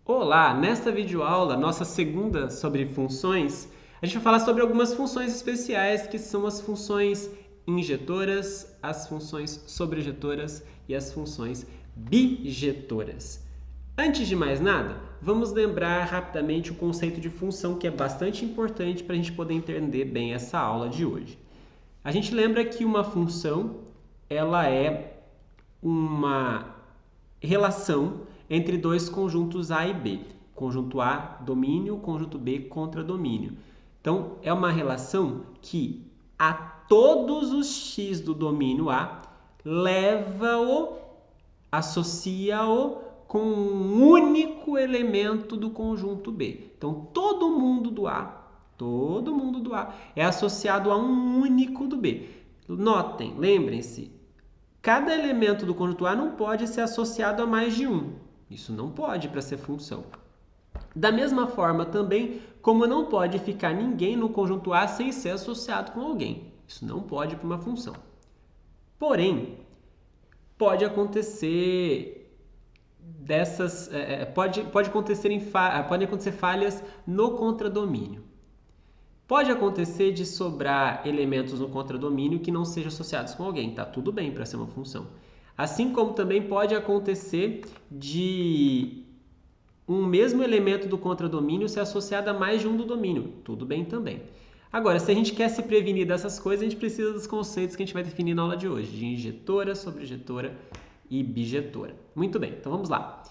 Olá, nesta videoaula, nossa segunda sobre funções, a gente vai falar sobre algumas funções especiais que são as funções injetoras, as funções sobrejetoras e as funções bijetoras. Antes de mais nada, vamos lembrar rapidamente o conceito de função que é bastante importante para a gente poder entender bem essa aula de hoje. A gente lembra que uma função ela é uma relação entre dois conjuntos A e B. Conjunto A, domínio, conjunto B, contradomínio. Então, é uma relação que a todos os x do domínio A leva-o, associa-o com um único elemento do conjunto B. Então, todo mundo do A é associado a um único do B. Notem, lembrem-se, cada elemento do conjunto A não pode ser associado a mais de um. Isso não pode para ser função. Da mesma forma também, como não pode ficar ninguém no conjunto A sem ser associado com alguém. Isso não pode para uma função. Porém, pode acontecer podem acontecer falhas no contradomínio. Pode acontecer de sobrar elementos no contradomínio que não sejam associados com alguém, tá tudo bem para ser uma função. Assim como também pode acontecer de um mesmo elemento do contradomínio ser associado a mais de um do domínio, tudo bem também. Agora, se a gente quer se prevenir dessas coisas, a gente precisa dos conceitos que a gente vai definir na aula de hoje, de injetora, sobrejetora e bijetora. Muito bem, então vamos lá.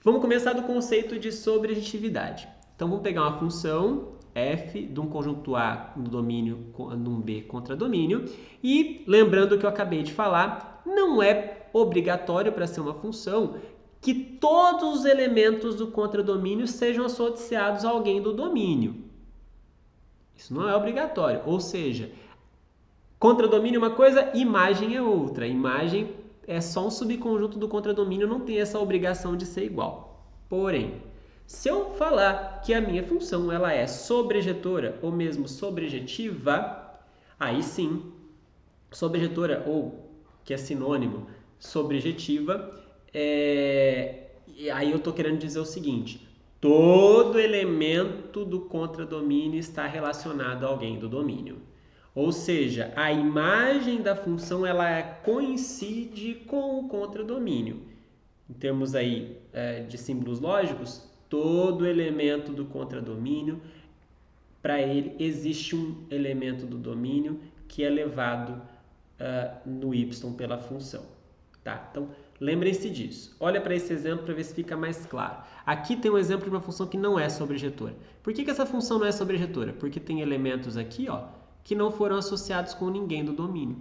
Vamos começar do conceito de sobrejetividade. Então vamos pegar uma função f de um conjunto A no domínio, num B contradomínio, e lembrando o que eu acabei de falar, não é obrigatório para ser uma função que todos os elementos do contradomínio sejam associados a alguém do domínio. Isso não é obrigatório, ou seja, contradomínio é uma coisa, imagem é outra. Imagem é só um subconjunto do contradomínio, não tem essa obrigação de ser igual. Porém, se eu falar que a minha função ela é sobrejetora ou mesmo sobrejetiva, aí sim, sobrejetora ou que é sinônimo sobrejetiva, aí eu estou querendo dizer o seguinte: todo elemento do contradomínio está relacionado a alguém do domínio. Ou seja, a imagem da função ela coincide com o contradomínio. Em termos aí de símbolos lógicos, todo elemento do contradomínio, para ele existe um elemento do domínio que é levado no y pela função. Tá? Então, lembrem-se disso. Olha para esse exemplo para ver se fica mais claro. Aqui tem um exemplo de uma função que não é sobrejetora. Por que essa função não é sobrejetora? Porque tem elementos aqui que não foram associados com ninguém do domínio.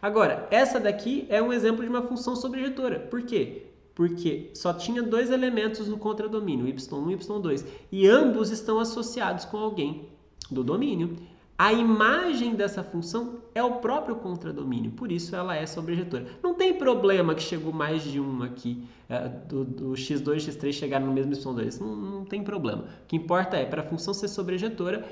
Agora, essa daqui é um exemplo de uma função sobrejetora. Por quê? Porque só tinha dois elementos no contradomínio, y1 e y2, e ambos estão associados com alguém do domínio. A imagem dessa função é o próprio contradomínio, por isso ela é sobrejetora. Não tem problema que chegou mais de um aqui, do x2 e x3 chegaram no mesmo y2, não tem problema. O que importa é, para a função ser sobrejetora,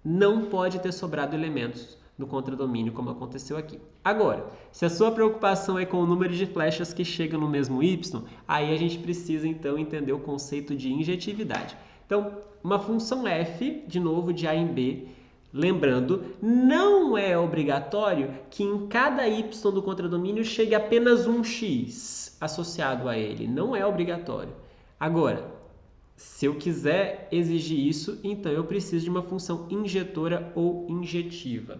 não pode ter sobrado elementos no contradomínio, como aconteceu aqui. Agora, se a sua preocupação é com o número de flechas que chegam no mesmo y, aí a gente precisa então entender o conceito de injetividade. Então, uma função f, de novo, de A em B, lembrando, não é obrigatório que em cada y do contradomínio chegue apenas um x associado a ele. Não é obrigatório. Agora, se eu quiser exigir isso, então eu preciso de uma função injetora ou injetiva.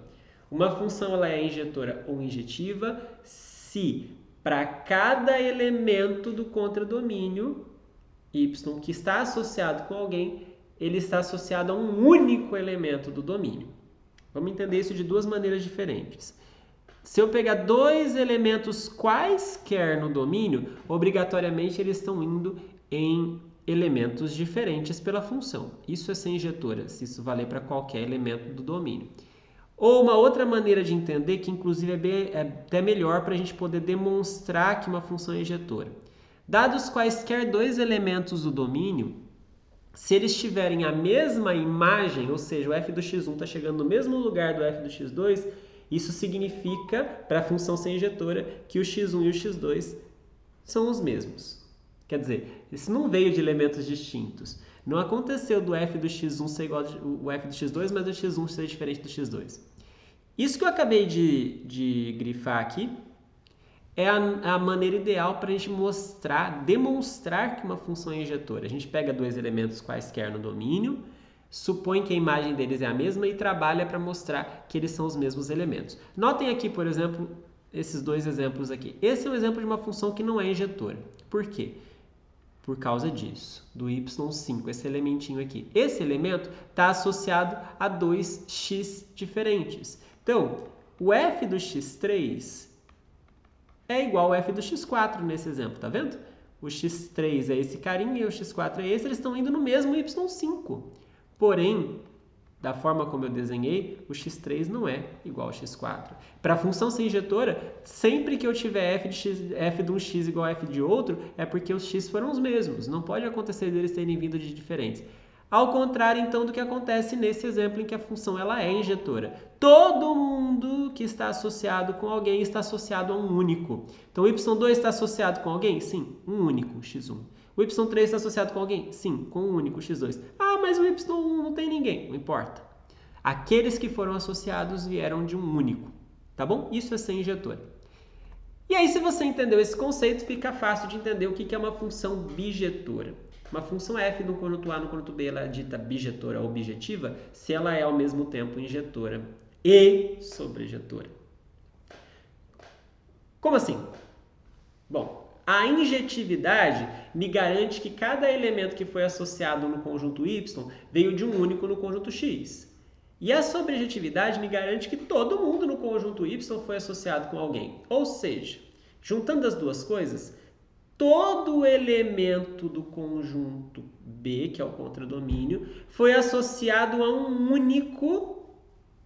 Uma função ela é injetora ou injetiva se para cada elemento do contradomínio y que está associado com alguém, ele está associado a um único elemento do domínio. Vamos entender isso de duas maneiras diferentes. Se eu pegar dois elementos quaisquer no domínio, obrigatoriamente eles estão indo em elementos diferentes pela função. Isso é ser injetora, se isso valer para qualquer elemento do domínio. Ou uma outra maneira de entender, que inclusive é até melhor para a gente poder demonstrar que uma função é injetora. Dados quaisquer dois elementos do domínio, se eles tiverem a mesma imagem, ou seja, o f do x1 está chegando no mesmo lugar do f do x2, isso significa, para a função ser injetora, que o x1 e o x2 são os mesmos. Quer dizer, Isso não veio de elementos distintos. Não aconteceu do f do x1 ser igual ao f do x2, mas o x1 ser diferente do x2. Isso que eu acabei de grifar aqui é a maneira ideal para a gente demonstrar que uma função é injetora. A gente pega dois elementos quaisquer no domínio, supõe que a imagem deles é a mesma e trabalha para mostrar que eles são os mesmos elementos. Notem aqui, por exemplo, esses dois exemplos aqui. Esse é um exemplo de uma função que não é injetora. Por quê? Por causa disso, do y5, esse elementinho aqui. Esse elemento está associado a dois x diferentes. Então, o f do x3 é igual ao f do x4 nesse exemplo, tá vendo? O x3 é esse carinha e o x4 é esse, eles estão indo no mesmo y5. Porém, da forma como eu desenhei, o x3 não é igual ao x4. Para a função ser injetora, sempre que eu tiver f de um x igual a f de outro, é porque os x foram os mesmos. Não pode acontecer deles terem vindo de diferentes. Ao contrário, então, do que acontece nesse exemplo em que a função ela é injetora. Todo mundo que está associado com alguém está associado a um único. Então, o y2 está associado com alguém? Sim, um único, x1. O y3 está associado com alguém? Sim, com um único, x2. Ah, mas o y1 não tem ninguém. Não importa. Aqueles que foram associados vieram de um único. Tá bom? Isso é ser injetora. E aí, se você entendeu esse conceito, fica fácil de entender o que é uma função bijetora. Uma função f no conjunto A no conjunto B, ela é dita bijetora ou bijetiva se ela é ao mesmo tempo injetora e sobrejetora. Como assim? Bom, a injetividade me garante que cada elemento que foi associado no conjunto Y veio de um único no conjunto X. E a sobrejetividade me garante que todo mundo no conjunto Y foi associado com alguém. Ou seja, juntando as duas coisas, todo elemento do conjunto B, que é o contradomínio, foi associado a um único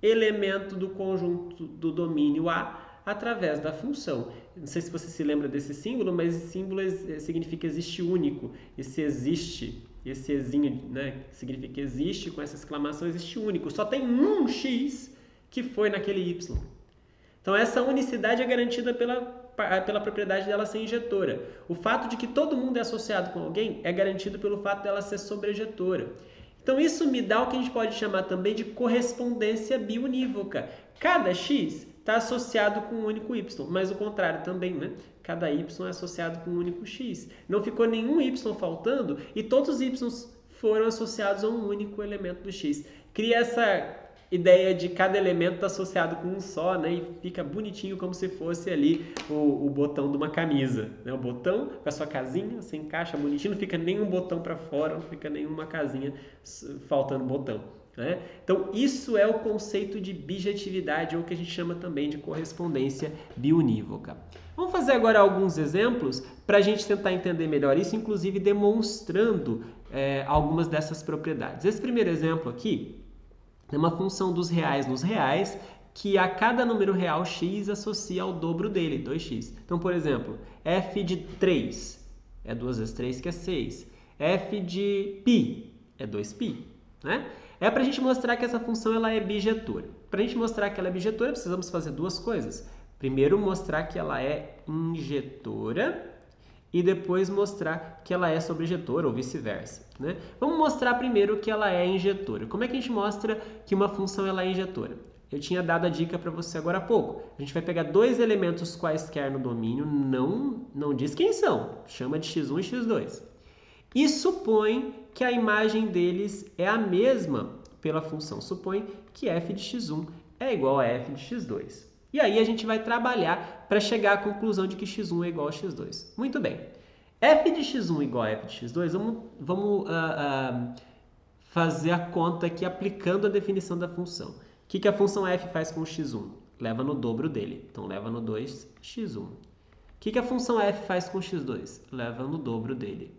elemento do conjunto do domínio A através da função. Não sei se você se lembra desse símbolo, mas esse símbolo significa existe único. Esse existe, esse ezinho, né, significa existe, com essa exclamação, existe único. Só tem um x que foi naquele y. Então essa unicidade é garantida pela propriedade dela ser injetora. O fato de que todo mundo é associado com alguém é garantido pelo fato dela ser sobrejetora. Então isso me dá o que a gente pode chamar também de correspondência biunívoca. Cada x está associado com um único y, mas o contrário também, né? Cada y é associado com um único x. Não ficou nenhum y faltando e todos os y foram associados a um único elemento do x. Cria essa ideia de cada elemento está associado com um só, né? E fica bonitinho como se fosse ali o botão de uma camisa, né? O botão com a sua casinha, você encaixa bonitinho, não fica nenhum botão para fora, não fica nenhuma casinha faltando botão, né? Então isso é o conceito de bijetividade, ou o que a gente chama também de correspondência biunívoca. Vamos fazer agora alguns exemplos para a gente tentar entender melhor isso, inclusive demonstrando algumas dessas propriedades. Esse primeiro exemplo aqui é uma função dos reais nos reais, que a cada número real x associa ao dobro dele, 2x. Então, por exemplo, f de 3 é 2 vezes 3, que é 6. F de π é 2π, né? É para a gente mostrar que essa função ela é bijetora. Para a gente mostrar que ela é bijetora, precisamos fazer duas coisas. Primeiro, mostrar que ela é injetora e depois mostrar que ela é sobrejetora ou vice-versa, né? Vamos mostrar primeiro que ela é injetora. Como é que a gente mostra que uma função ela é injetora? Eu tinha dado a dica para você agora há pouco. A gente vai pegar dois elementos quaisquer no domínio, não diz quem são, chama de x1 e x2. E supõe que a imagem deles é a mesma pela função. Supõe que f de x1 é igual a f de x2. E aí a gente vai trabalhar para chegar à conclusão de que x1 é igual a x2. Muito bem. f de x1 igual a f de x2, vamos fazer a conta aqui aplicando a definição da função. O que a função f faz com o x1? Leva no dobro dele. Então, leva no 2x1. O que a função f faz com o x2? Leva no dobro dele.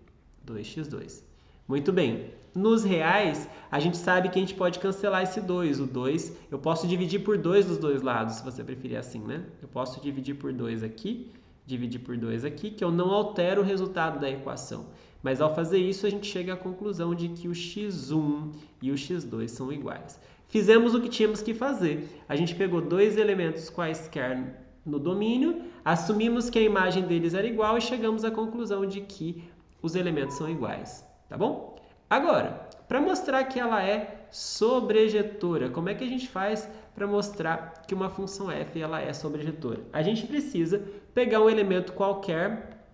2x2. Muito bem. Nos reais, a gente sabe que a gente pode cancelar esse 2. O 2, eu posso dividir por 2 dos dois lados, se você preferir assim, né? Eu posso dividir por 2 aqui, dividir por 2 aqui, que eu não altero o resultado da equação. Mas ao fazer isso, a gente chega à conclusão de que o x1 e o x2 são iguais. Fizemos o que tínhamos que fazer. A gente pegou dois elementos quaisquer no domínio, assumimos que a imagem deles era igual e chegamos à conclusão de que os elementos são iguais, tá bom? Agora, para mostrar que ela é sobrejetora, como é que a gente faz para mostrar que uma função f ela é sobrejetora? A gente precisa pegar um elemento qualquer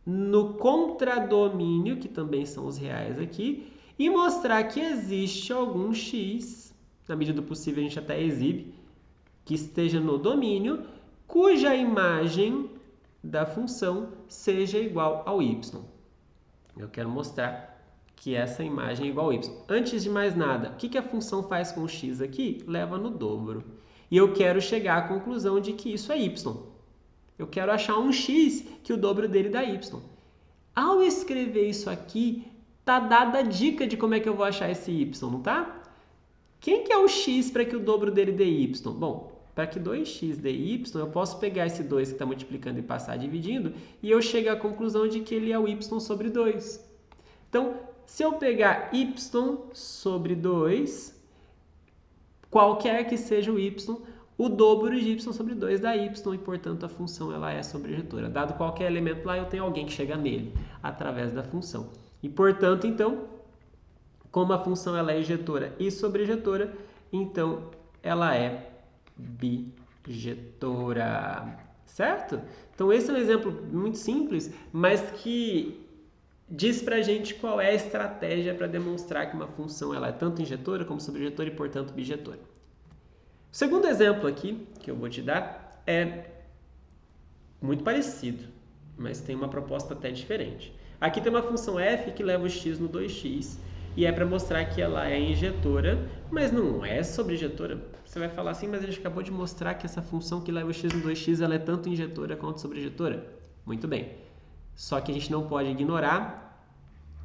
no contradomínio, que também são os reais aqui, e mostrar que existe algum x, na medida do possível a gente até exibe, que esteja no domínio, cuja imagem da função seja igual ao y. Eu quero mostrar que essa imagem é igual ao y. Antes de mais nada, o que a função faz com o x aqui? Leva no dobro. E eu quero chegar à conclusão de que isso é y. Eu quero achar um x que o dobro dele dá y. Ao escrever isso aqui, tá dada a dica de como é que eu vou achar esse y, não tá? Quem que é o x para que o dobro dele dê y? Bom, para que 2x dê y, eu posso pegar esse 2 que está multiplicando e passar dividindo, e eu chego à conclusão de que ele é o y sobre 2. Então, se eu pegar y sobre 2, qualquer que seja o y, o dobro de y sobre 2 dá y, e portanto a função ela é sobrejetora. Dado qualquer elemento lá, eu tenho alguém que chega nele através da função. E portanto, então, como a função ela é injetora e sobrejetora, então ela é bijetora, certo? Então esse é um exemplo muito simples, mas que diz pra gente qual é a estratégia para demonstrar que uma função ela é tanto injetora como sobrejetora e, portanto, bijetora. O segundo exemplo aqui que eu vou te dar é muito parecido, mas tem uma proposta até diferente. Aqui tem uma função f que leva o x no 2x e é para mostrar que ela é injetora, mas não é sobrejetora. Você vai falar assim, mas a gente acabou de mostrar que essa função que leva o x no 2x ela é tanto injetora quanto sobrejetora. Muito bem. Só que a gente não pode ignorar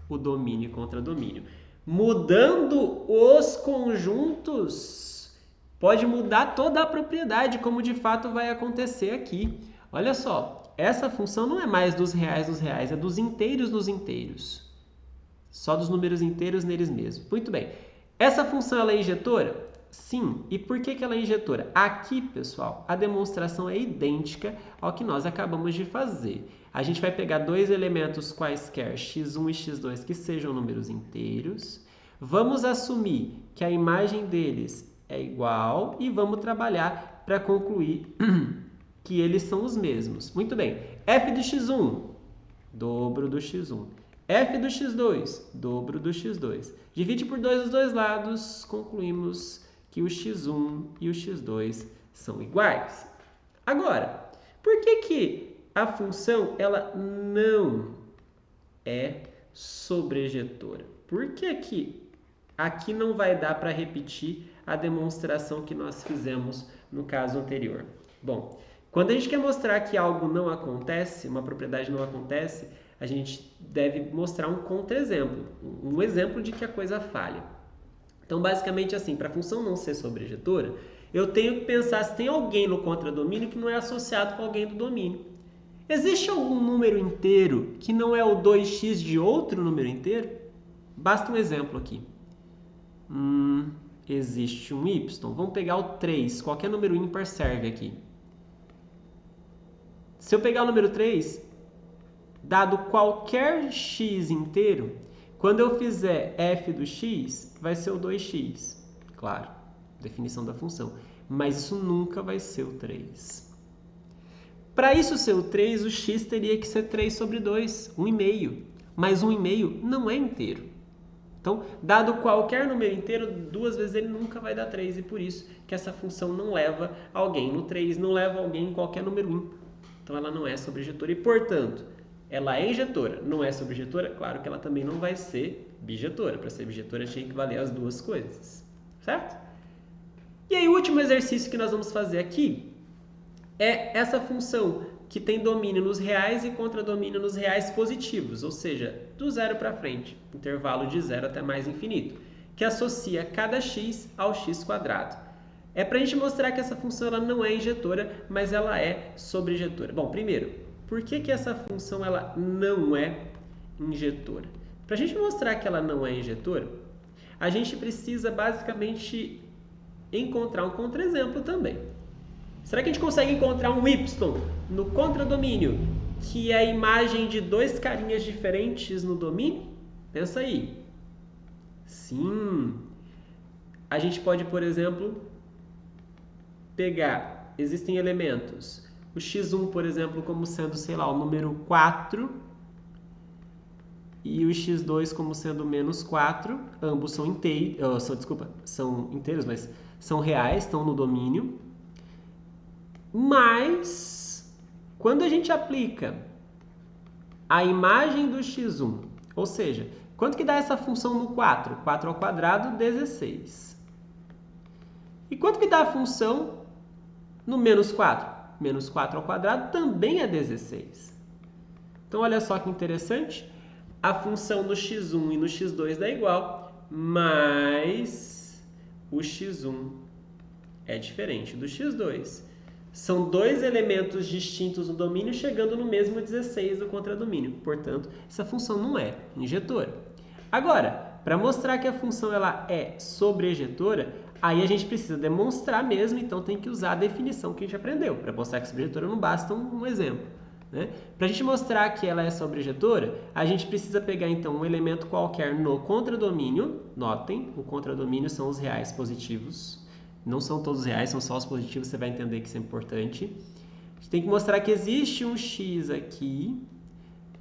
o domínio e contradomínio. Mudando os conjuntos, pode mudar toda a propriedade, como de fato vai acontecer aqui. Olha só, essa função não é mais dos reais, é dos inteiros nos inteiros. Só dos números inteiros neles mesmos. Muito bem. Essa função ela é injetora? Sim. E por que ela é injetora? Aqui, pessoal, a demonstração é idêntica ao que nós acabamos de fazer. A gente vai pegar dois elementos quaisquer, x1 e x2, que sejam números inteiros. Vamos assumir que a imagem deles é igual e vamos trabalhar para concluir que eles são os mesmos. Muito bem. F do x1, dobro do x1. F do x2, dobro do x2. Divide por 2 os dois lados, concluímos que o x1 e o x2 são iguais. Agora, por que a função ela não é sobrejetora? Por que aqui não vai dar para repetir a demonstração que nós fizemos no caso anterior? Bom, quando a gente quer mostrar que algo não acontece, uma propriedade não acontece, a gente deve mostrar um contra-exemplo, um exemplo de que a coisa falha. Então, basicamente assim, para a função não ser sobrejetora, eu tenho que pensar se tem alguém no contradomínio que não é associado com alguém do domínio. Existe algum número inteiro que não é o 2x de outro número inteiro? Basta um exemplo aqui. Existe um y. Vamos pegar o 3. Qualquer número ímpar serve aqui. Se eu pegar o número 3, dado qualquer x inteiro, quando eu fizer f do x, vai ser o 2x. Claro, definição da função. Mas isso nunca vai ser o 3. Para isso ser o 3, o x teria que ser 3 sobre 2, 1,5. Mas 1,5 não é inteiro. Então, dado qualquer número inteiro, duas vezes ele nunca vai dar 3. E por isso que essa função não leva alguém no 3, não leva alguém em qualquer número ímpar. Então, ela não é sobrejetora e, portanto, ela é injetora. Não é sobrejetora? Claro que ela também não vai ser bijetora. Para ser bijetora, tinha que valer as duas coisas. Certo? E aí, o último exercício que nós vamos fazer aqui é essa função que tem domínio nos reais e contradomínio nos reais positivos, ou seja, do zero para frente, intervalo de zero até mais infinito, que associa cada x ao x quadrado. É para a gente mostrar que essa função ela não é injetora, mas ela é sobrejetora. Bom, primeiro, por que essa função ela não é injetora? Para a gente mostrar que ela não é injetora, a gente precisa basicamente encontrar um contra-exemplo também. Será que a gente consegue encontrar um y no contradomínio que é a imagem de dois carinhas diferentes no domínio? Pensa aí. Sim. A gente pode, por exemplo, pegar, existem elementos, o x1, por exemplo, como sendo, sei lá, o número 4 e o x2 como sendo menos 4, ambos são inteiros, são inteiros, mas são reais, estão no domínio. Mas, quando a gente aplica a imagem do x1, ou seja, quanto que dá essa função no 4? 4 ao quadrado, 16. E quanto que dá a função no menos 4? Menos 4 ao quadrado também é 16. Então, olha só que interessante. A função no x1 e no x2 dá igual, mas o x1 é diferente do x2. São dois elementos distintos no domínio chegando no mesmo 16 do contradomínio. Portanto, essa função não é injetora. Agora, para mostrar que a função ela é sobrejetora, aí a gente precisa demonstrar mesmo, então tem que usar a definição que a gente aprendeu. Para mostrar que sobrejetora não basta um exemplo. Né? Para a gente mostrar que ela é sobrejetora, a gente precisa pegar então um elemento qualquer no contradomínio. Notem, o contradomínio são os reais positivos. Não são todos reais, são só os positivos, você vai entender que isso é importante. A gente tem que mostrar que existe um x aqui,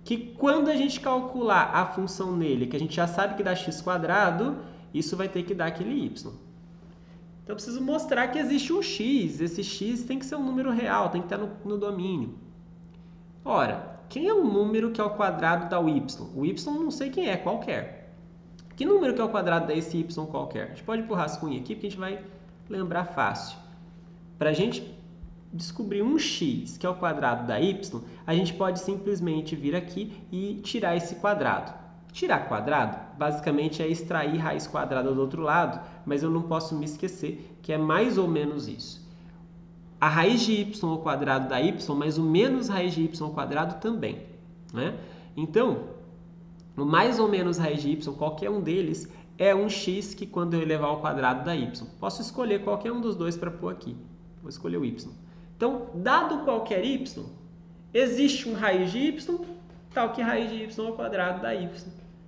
que quando a gente calcular a função nele, que a gente já sabe que dá x², isso vai ter que dar aquele y. Então, eu preciso mostrar que existe um x. Esse x tem que ser um número real, tem que estar no domínio. Ora, quem é o número que ao quadrado dá o y? O y não sei quem é, qualquer. Que número que ao quadrado dá esse y qualquer? A gente pode ir para o rascunho aqui, porque a gente vai lembrar fácil. Para a gente descobrir um x que é o quadrado da y, a gente pode simplesmente vir aqui e tirar esse quadrado. Tirar quadrado, basicamente, é extrair raiz quadrada do outro lado, mas eu não posso me esquecer que é mais ou menos isso. A raiz de y ao quadrado dá y, mas o menos raiz de y ao quadrado também. Né? Então, o mais ou menos raiz de y, qualquer um deles, é um x que quando eu elevar ao quadrado dá y. Posso escolher qualquer um dos dois para pôr aqui. Vou escolher o y. Então, dado qualquer y, existe um raiz de y, tal que raiz de y ao quadrado dá y.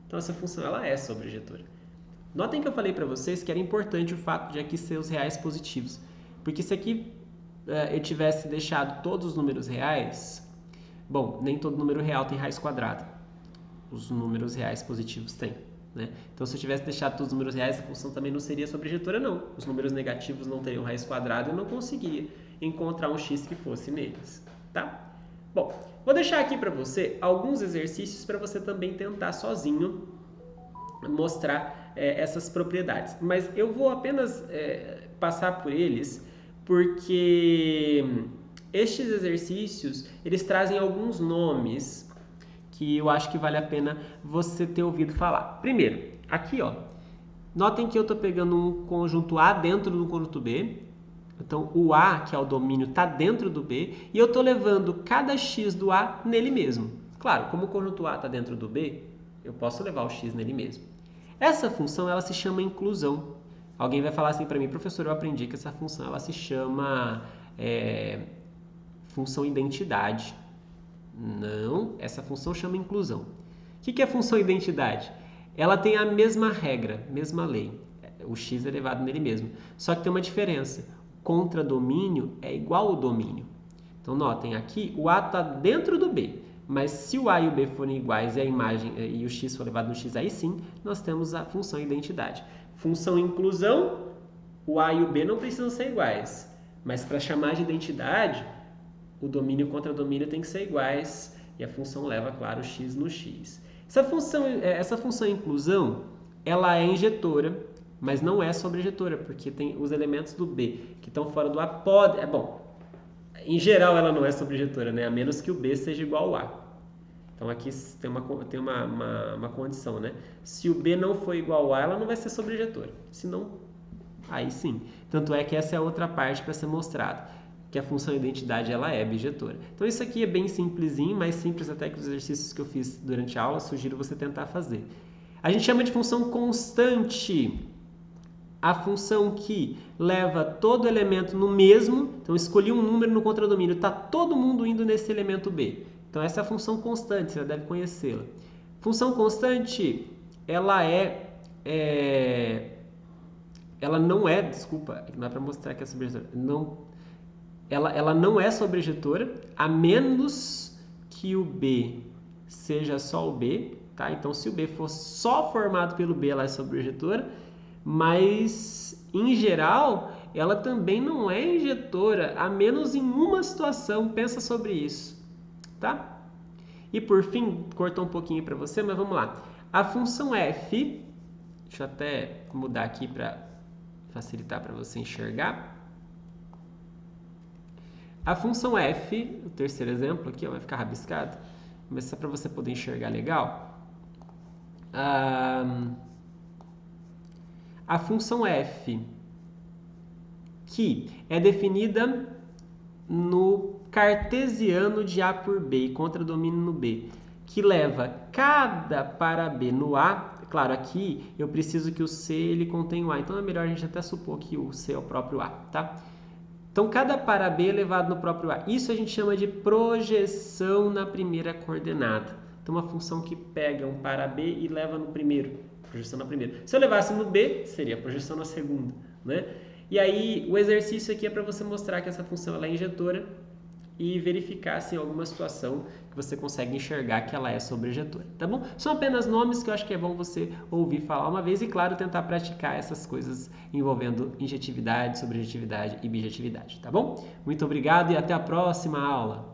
Então, essa função ela é sobrejetora. Notem que eu falei para vocês que era importante o fato de aqui ser os reais positivos. Porque se aqui eu tivesse deixado todos os números reais, bom, nem todo número real tem raiz quadrada. Os números reais positivos têm. Né? Então, se eu tivesse deixado todos os números reais, a função também não seria sobrejetora, não. Os números negativos não teriam raiz quadrada e eu não conseguiria encontrar um x que fosse neles. Tá? Bom, vou deixar aqui para você alguns exercícios para você também tentar sozinho mostrar essas propriedades. Mas eu vou apenas passar por eles porque estes exercícios, eles trazem alguns nomes que eu acho que vale a pena você ter ouvido falar. Primeiro, aqui, ó, notem que eu estou pegando um conjunto A dentro do conjunto B. Então, o A, que é o domínio, está dentro do B. E eu estou levando cada x do A nele mesmo. Claro, como o conjunto A está dentro do B, eu posso levar o x nele mesmo. Essa função, ela se chama inclusão. Alguém vai falar assim para mim, professor, eu aprendi que essa função ela se chama função identidade. Não, essa função chama inclusão. O que é função identidade? Ela tem a mesma regra, mesma lei. O x é elevado nele mesmo. Só que tem uma diferença. Contradomínio é igual ao domínio. Então, notem aqui, o A está dentro do B. Mas se o A e o B forem iguais e a imagem e o x for elevado no x, aí sim, nós temos a função identidade. Função inclusão, o A e o B não precisam ser iguais. Mas para chamar de identidade, o domínio e o contradomínio têm que ser iguais e a função leva, claro, o x no x. Essa função inclusão, ela é injetora, mas não é sobrejetora, porque tem os elementos do B que estão fora do A podem... em geral ela não é sobrejetora, né? A menos que o B seja igual ao A. Então aqui tem uma condição, né? Se o B não for igual ao A, ela não vai ser sobrejetora. Se não, aí sim. Tanto é que essa é a outra parte para ser mostrada, que a função identidade ela é bijetora. Então isso aqui é bem simplesinho, mais simples até que os exercícios que eu fiz durante a aula, sugiro você tentar fazer. A gente chama de função constante a função que leva todo elemento no mesmo, então escolhi um número no contradomínio, está todo mundo indo nesse elemento B. Então, essa é a função constante, você já deve conhecê-la. Função constante, ela não é, desculpa, não é para mostrar que é sobrejetora, ela não é sobrejetora, a menos que o B seja só o B, tá? Então, se o B for só formado pelo B, ela é sobrejetora, mas, em geral, ela também não é injetora, a menos em uma situação, pensa sobre isso, tá? E, por fim, cortou um pouquinho para você, mas vamos lá. A função f, deixa eu até mudar aqui para facilitar para você enxergar. A função f, o terceiro exemplo aqui, ó, vai ficar rabiscado, mas só para você poder enxergar legal. A função f, que é definida no cartesiano de A por B, e contradomínio no B, que leva cada para B no A. Claro, aqui eu preciso que o C ele contenha o A, então é melhor a gente até supor que o C é o próprio A, tá? Então, cada para B é levado no próprio A. Isso a gente chama de projeção na primeira coordenada. Então, uma função que pega um para B e leva no primeiro, projeção na primeira. Se eu levasse no B, seria projeção na segunda, né? E aí, o exercício aqui é para você mostrar que essa função ela é injetora e verificar se em alguma situação que você consegue enxergar que ela é sobrejetora, tá bom? São apenas nomes que eu acho que é bom você ouvir falar uma vez e, claro, tentar praticar essas coisas envolvendo injetividade, sobrejetividade e bijetividade, tá bom? Muito obrigado e até a próxima aula!